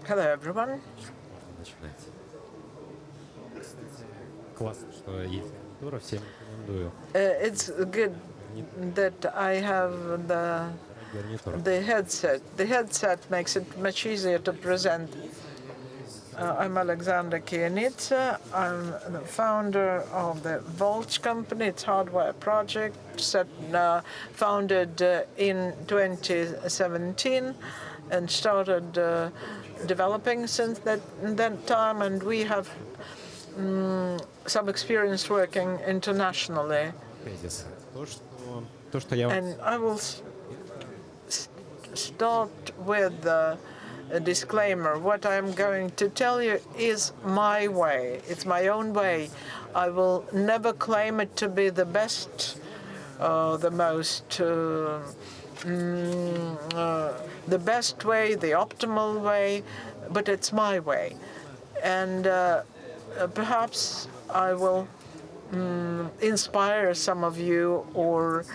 Hello, everyone. It's good that I have the headset. The headset makes it much easier to present. I'm Alexander Kiyanitsa. I'm the founder of the Volt company. It's a hardware project founded in 2017 and started developing since that time. And we have some experience working internationally. And I will start with a disclaimer. What I'm going to tell you is my way. It's my own way. I will never claim it to be the best, the most, the best way, the optimal way, but it's my way. And perhaps I will inspire some of you or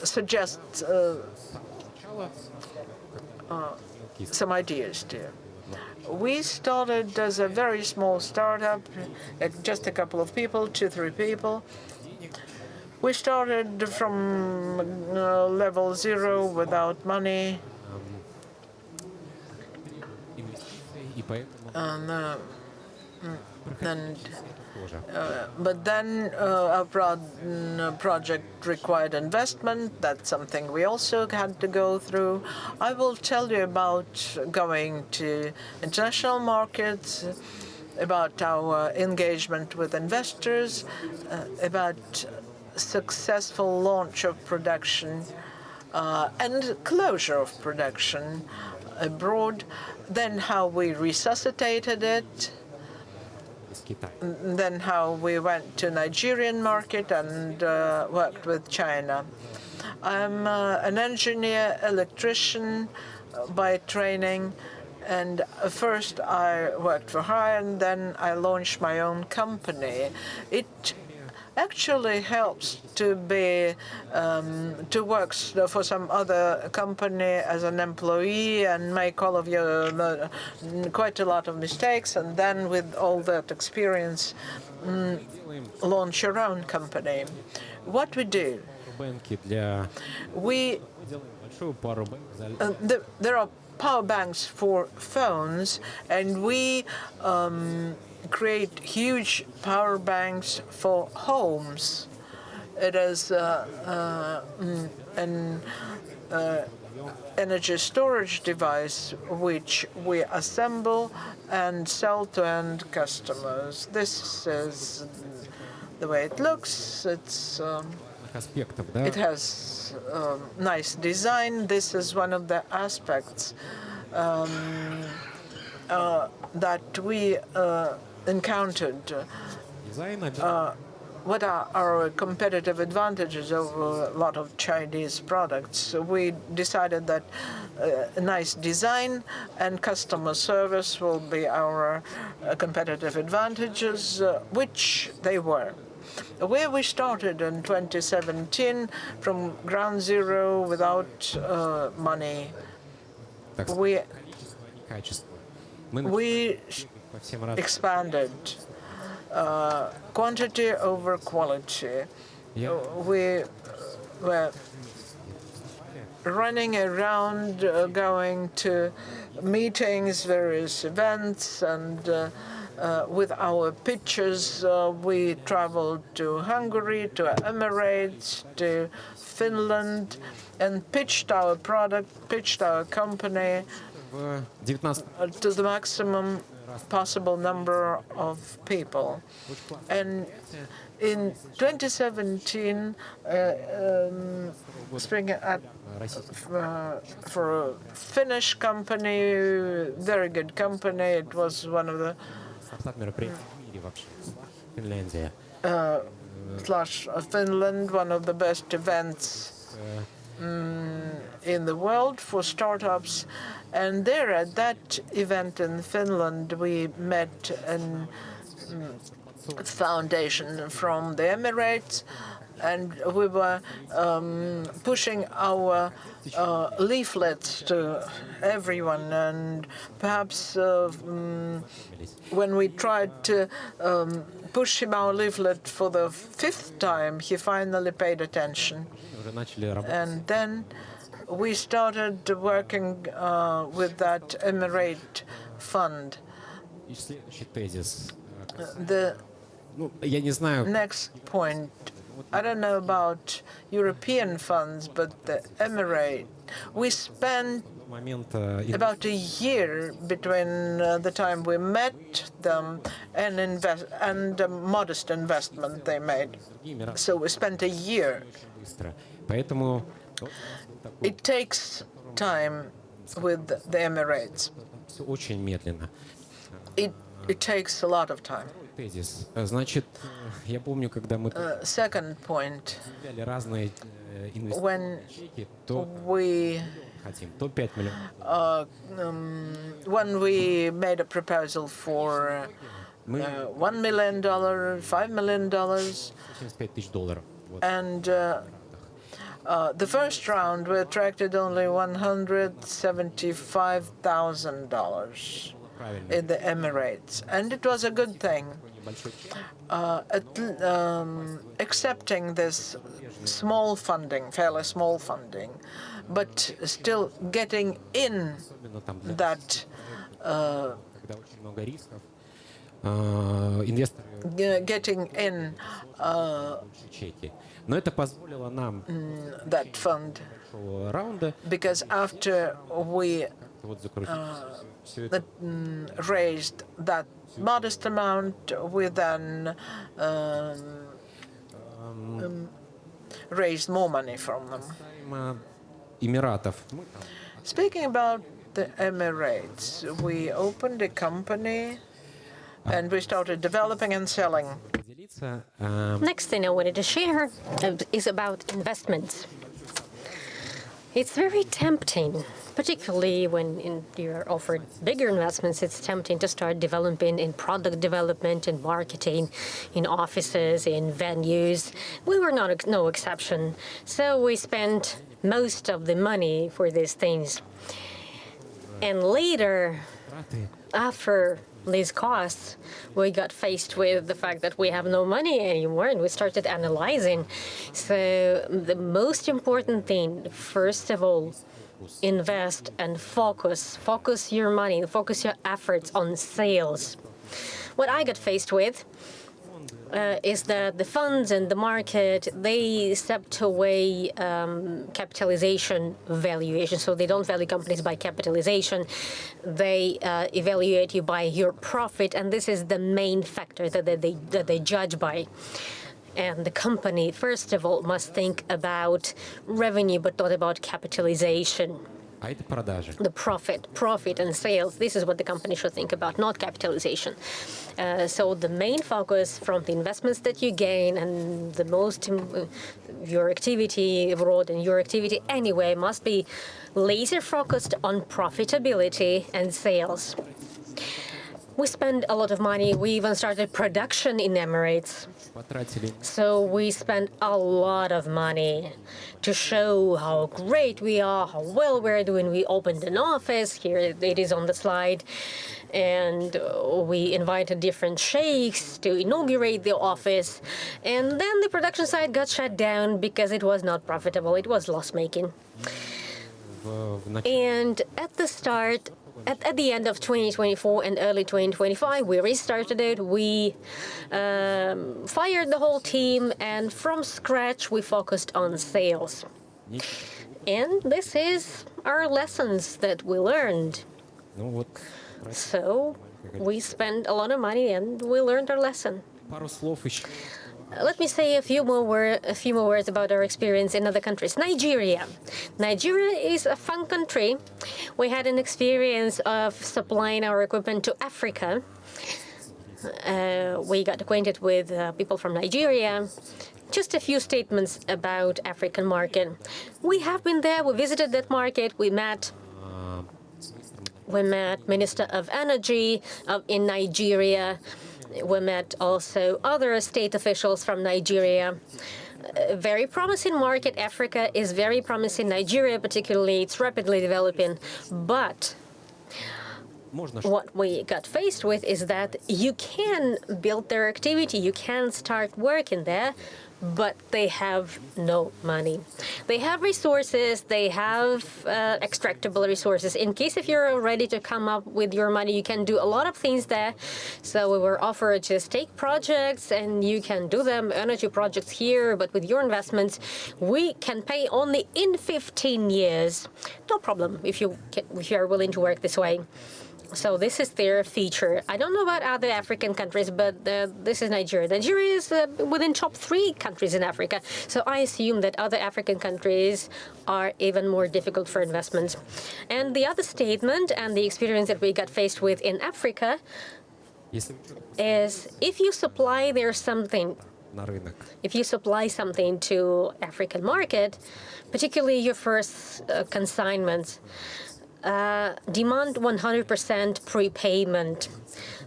suggest some ideas to you. We started as a very small startup, just a couple of people, 2-3 people. We started from level 0 without money. But then our project required investment. That's something we also had to go through. I will tell you about going to international markets, about our engagement with investors, about successful launch of production and closure of production abroad, then how we resuscitated it, then how we went to Nigerian market and worked with China. I'm an engineer, electrician by training, and first I worked for hire and then I launched my own company. It actually helps to be to work for some other company as an employee and make all of your quite a lot of mistakes, and then with all that experience launch your own company. What we do, there are power banks for phones, and we create huge power banks for homes. It is an energy storage device which we assemble and sell to end customers. This is the way it looks. It has nice design. This is one of the aspects that we encountered. What are our competitive advantages over a lot of Chinese products? We decided that a nice design and customer service will be our competitive advantages, which they were. Where we started in 2017 from ground zero without money, we expanded quantity over quality. We were running around, going to meetings, various events, and with our pitches, we traveled to Hungary, to Emirates, to Finland, and pitched our product, pitched our company to the maximum possible number of people. And in 2017, spring for a Finnish company, very good company. It was one of the Finland, one of the best events in the world for startups. And there at that event in Finland, we met a foundation from the Emirates and we were pushing our leaflets to everyone. And perhaps when we tried to push him our leaflet for the 5th time, he finally paid attention. And then we started working with that Emirate fund. The next point, I don't know about European funds, but the Emirate, we spent about a year between the time we met them and the modest investment they made. So we spent a year. It takes time with the Emirates. It takes a lot of time. Second point, when we made a proposal for $1 million, $5 million, and the first round we attracted only $175,000 in the Emirates, and it was a good thing. Accepting this small funding, fairly small funding, but still getting in that that fund, because after we raised that modest amount, we then raised more money from them. Speaking about the Emirates, we opened a company and we started developing and selling. Next thing I wanted to share is about investments. It's very tempting, particularly when you're offered bigger investments. It's tempting to start developing in product development, in marketing, in offices, in venues. We were no exception. So we spent most of the money for these things. And later, after these costs, we got faced with the fact that we have no money anymore, and we started analyzing. So the most important thing, first of all, invest and focus. Focus your money, focus your efforts on sales. What I got faced with is that the funds and the market, they stepped away capitalization valuation. So they don't value companies by capitalization. They evaluate you by your profit, and this is the main factor that they judge by. And the company, first of all, must think about revenue, but not about capitalization. The profit and sales, this is what the company should think about, not capitalization. So the main focus from the investments that you gain and the most your activity abroad and your activity anyway must be laser focused on profitability and sales. We spend a lot of money. We even started production in Emirates. So we spent a lot of money to show how great we are, how well we're doing. We opened an office. Here it is on the slide. And we invited different sheikhs to inaugurate the office. And then the production side got shut down because it was not profitable. It was loss-making. And at the start, at the end of 2024 and early 2025, we restarted it. We fired the whole team, and from scratch, we focused on sales. And this is our lessons that we learned. So we spent a lot of money, and we learned our lesson. Let me say a few more words about our experience in other countries. Nigeria. Nigeria is a fun country. We had an experience of supplying our equipment to Africa. We got acquainted with people from Nigeria. Just a few statements about African market. We have been there. We visited that market. We met Minister of Energy in Nigeria. We met also other state officials from Nigeria. a very promising market. Africa is very promising. Nigeria, particularly, it's rapidly developing. But what we got faced with is that you can build their activity, you can start working there, but they have no money. They have resources, they have extractable resources. In case if you're ready to come up with your money, you can do a lot of things there. So we were offered just take projects and you can do them, energy projects here, but with your investments, we can pay only in 15 years. No problem if you are willing to work this way. So this is their feature. I don't know about other African countries, but this is Nigeria. Nigeria is within top 3 countries in Africa. So I assume that other African countries are even more difficult for investments. And the other statement and the experience that we got faced with in Africa is if you supply there something, if you supply something to African market, particularly your first consignments, demand 100% prepayment.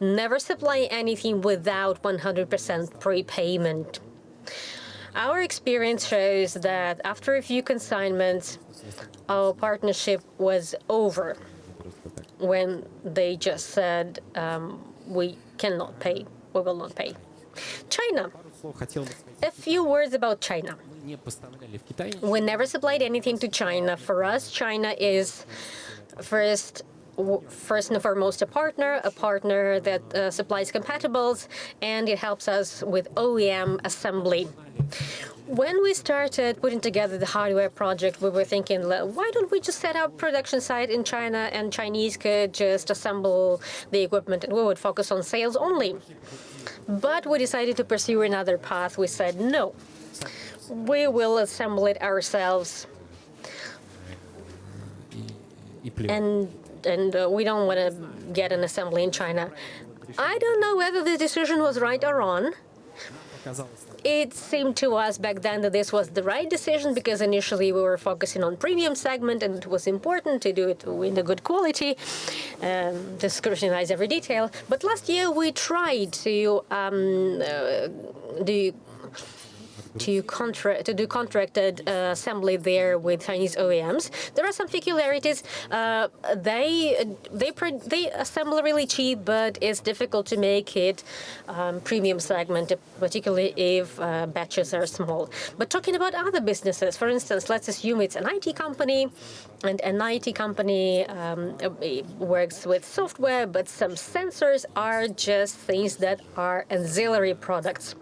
Never supply anything without 100% prepayment. Our experience shows that after a few consignments, our partnership was over when they just said, we cannot pay, we will not pay. China. A few words about China. We never supplied anything to China. For us, China is first and foremost a partner that supplies compatibles, and it helps us with OEM assembly. When we started putting together the hardware project, we were thinking, why don't we just set up production site in China and Chinese could just assemble the equipment and we would focus on sales only. But we decided to pursue another path. We said, no, we will assemble it ourselves. And we don't want to get an assembly in China. I don't know whether the decision was right or wrong. It seemed to us back then that this was the right decision because initially we were focusing on premium segment and it was important to do it in a good quality, to scrutinize every detail. But last year we tried to do contracted assembly there with Chinese OEMs. There are some peculiarities. They assemble really cheap, but it's difficult to make it premium segment, particularly if batches are small. But talking about other businesses, for instance, let's assume it's an IT company, and an IT company works with software, but some sensors are just things that are ancillary products.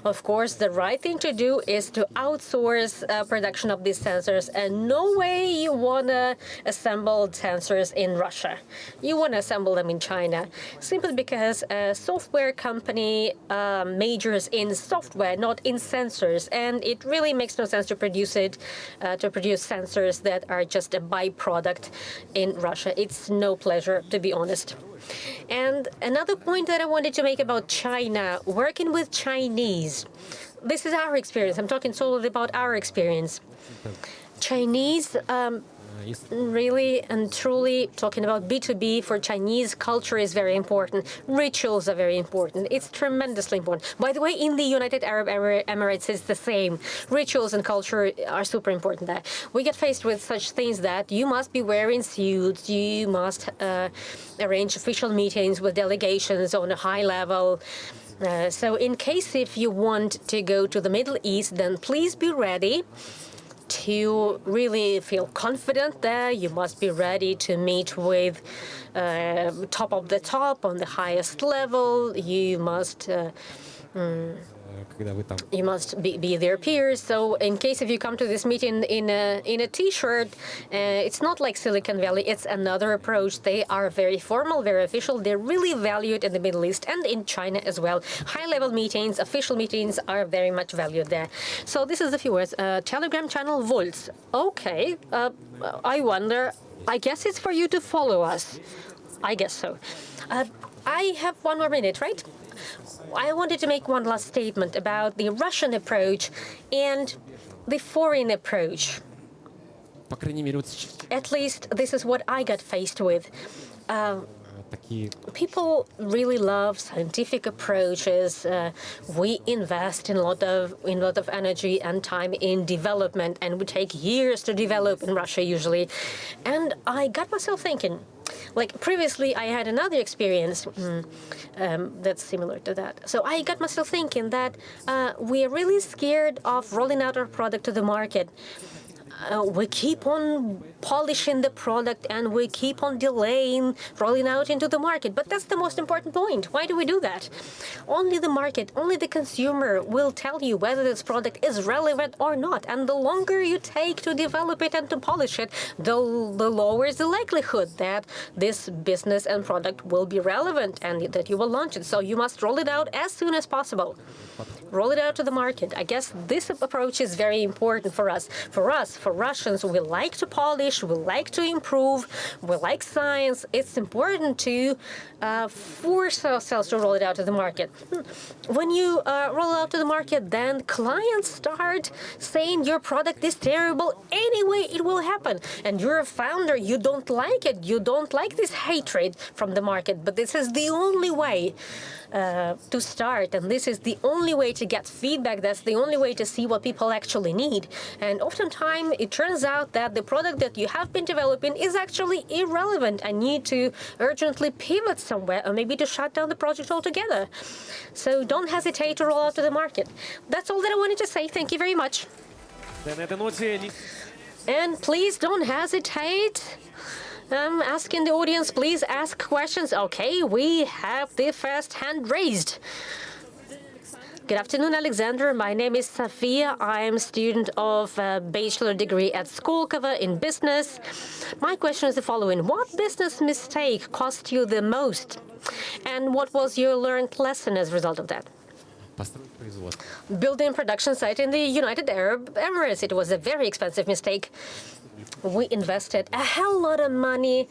Of course, the right thing to do is to outsource production of these sensors, and no way you want to assemble sensors in Russia. You want to assemble them in China, simply because a software company majors in software, not in sensors, and it really makes no sense to produce sensors that are just a byproduct in Russia. It's no pleasure, to be honest. And another point that I wanted to make about China, working with Chinese. This is our experience. I'm talking solely about our experience. Chinese, really and truly talking about B2B for Chinese culture is very important. Rituals are very important. It's tremendously important. By the way, in the United Arab Emirates, it's the same. Rituals and culture are super important there. We get faced with such things that you must be wearing suits, you must arrange official meetings with delegations on a high level. So in case if you want to go to the Middle East, then please be ready to really feel confident there. You must be ready to meet with top of the top on the highest level. You must be their peers. So in case if you come to this meeting in a T-shirt, it's not like Silicon Valley. It's another approach. They are very formal, very official. They're really valued in the Middle East and in China as well. High-level meetings, official meetings are very much valued there. So this is a few words. Telegram channel Volts. Okay. I wonder. I guess it's for you to follow us. I guess so. I have 1 more minute, right? I wanted to make one last statement about the Russian approach and the foreign approach. At least this is what I got faced with. People really love scientific approaches. We invest in a lot of energy and time in development, and we take years to develop in Russia usually. And I got myself thinking, like previously I had another experience that's similar to that. So I got myself thinking that we are really scared of rolling out our product to the market. We keep on polishing the product and we keep on delaying rolling out into the market. But that's the most important point. Why do we do that? Only the market, only the consumer will tell you whether this product is relevant or not. And the longer you take to develop it and to polish it, the lower is the likelihood that this business and product will be relevant and that you will launch it. So you must roll it out as soon as possible. Roll it out to the market. I guess this approach is very important for us. For Russians, we like to polish, we like to improve, we like science. It's important to force ourselves to roll it out to the market. When you roll it out to the market, then clients start saying your product is terrible. Anyway, it will happen. And you're a founder, you don't like it. You don't like this hatred from the market. But this is the only way to start, and this is the only way to get feedback. That's the only way to see what people actually need. And oftentimes it turns out that the product that you have been developing is actually irrelevant and need to urgently pivot somewhere, or maybe to shut down the project altogether. So don't hesitate to roll out to the market. That's all that I wanted to say. Thank you very much. And please don't hesitate. Asking the audience, please ask questions. Okay, we have the first hand raised. Good afternoon, Alexander. My name is Sofia. I am a student of a bachelor degree at Skolkovo in business. My question is the following. What business mistake cost you the most? And what was your learned lesson as a result of that? Building a production site in the United Arab Emirates. It was a very expensive mistake. We invested a hell lot of money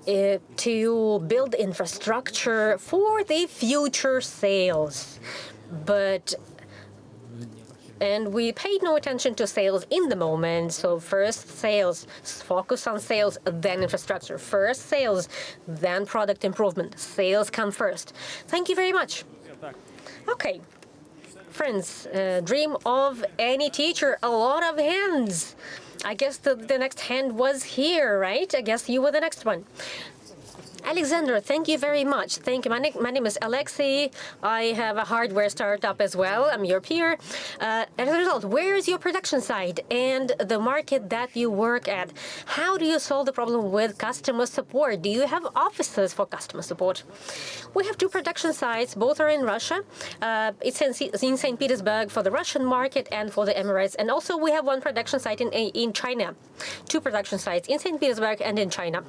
to build infrastructure for the future sales. And we paid no attention to sales in the moment. So first sales, focus on sales, then infrastructure. First sales, then product improvement. Sales come first. Thank you very much. Okay. Friends, dream of any teacher, a lot of hands. I guess the next hand was here, right? I guess you were the next one. Alexander, thank you very much. Thank you. My name is Alexei. I have a hardware startup as well. I'm your peer. As a result, where is your production site and the market that you work at? How do you solve the problem with customer support? Do you have offices for customer support? We have two production sites. Both are in Russia. It's in St. Petersburg for the Russian market and for the Emirates. And also we have one production site in China. Two production sites in St. Petersburg and in China.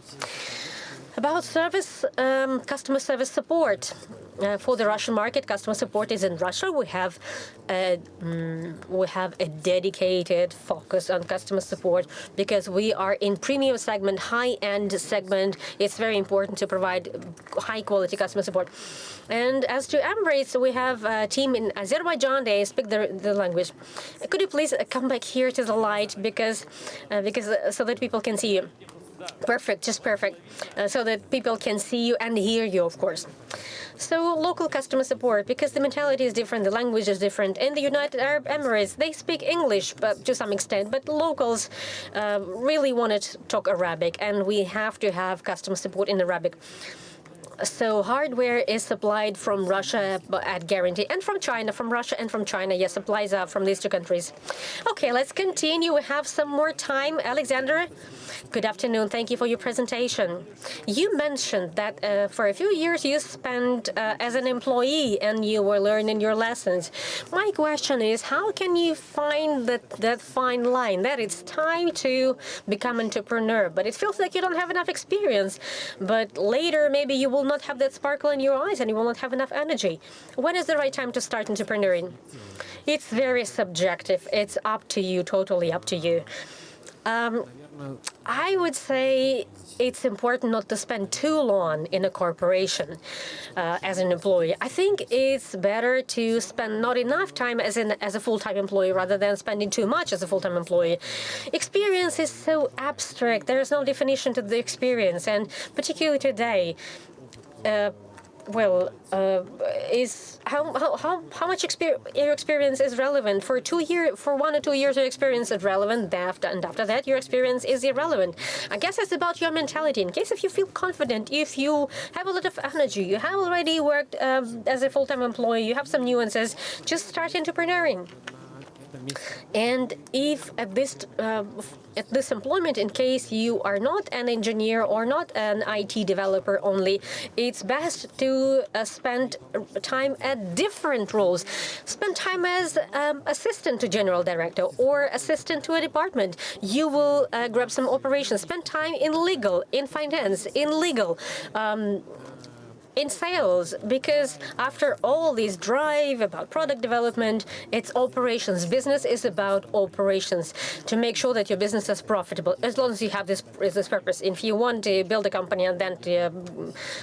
About service, customer service support. For the Russian market, customer support is in Russia. We have a dedicated focus on customer support because we are in premium segment, high-end segment. It's very important to provide high-quality customer support. And as to Emirates, we have a team in Azerbaijan. They speak the language. Could you please come back here to the light because so that people can see you? Perfect, just perfect, so that people can see you and hear you, of course. So local customer support, because the mentality is different, the language is different. In the United Arab Emirates, they speak English, but to some extent, but locals really want to talk Arabic, and we have to have customer support in Arabic. So hardware is supplied from Russia at guarantee, and from China, from Russia and from China. Yes, supplies are from these two countries. Okay, let's continue. We have some more time. Alexander, good afternoon. Thank you for your presentation. You mentioned that for a few years you spent as an employee and you were learning your lessons. My question is, how can you find that fine line that it's time to become an entrepreneur, but it feels like you don't have enough experience, but later maybe you will not have that sparkle in your eyes and you will not have enough energy. When is the right time to start entrepreneuring? It's very subjective. It's up to you, totally up to you. I would say it's important not to spend too long in a corporation as an employee. I think it's better to spend not enough time as a full-time employee rather than spending too much as a full-time employee. Experience is so abstract. There is no definition to the experience, and particularly today, is how much your experience is relevant. For 1 or 2 years your experience is relevant, and after that your experience is irrelevant. I guess it's about your mentality. In case if you feel confident, if you have a lot of energy, you have already worked as a full-time employee, you have some nuances, just start entrepreneuring. And if at this employment, in case you are not an engineer or not an IT developer only, it's best to spend time at different roles. Spend time as assistant to general director or assistant to a department. You will grab some operations. Spend time in legal, in finance, in legal. In sales, because after all this drive about product development, it's operations. Business is about operations to make sure that your business is profitable. As long as you have this purpose. If you want to build a company and then to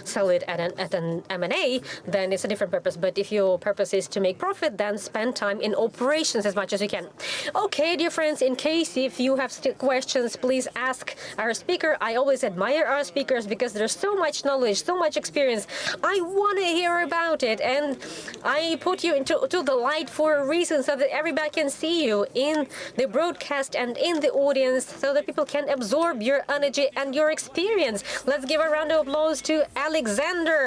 sell it at an M&A, then it's a different purpose. But if your purpose is to make profit, then spend time in operations as much as you can. Okay, dear friends, in case if you have still questions, please ask our speaker. I always admire our speakers because there's so much knowledge, so much experience. I want to hear about it, and I put you into the light for a reason, so that everybody can see you in the broadcast and in the audience, so that people can absorb your energy and your experience. Let's give a round of applause to Alexander.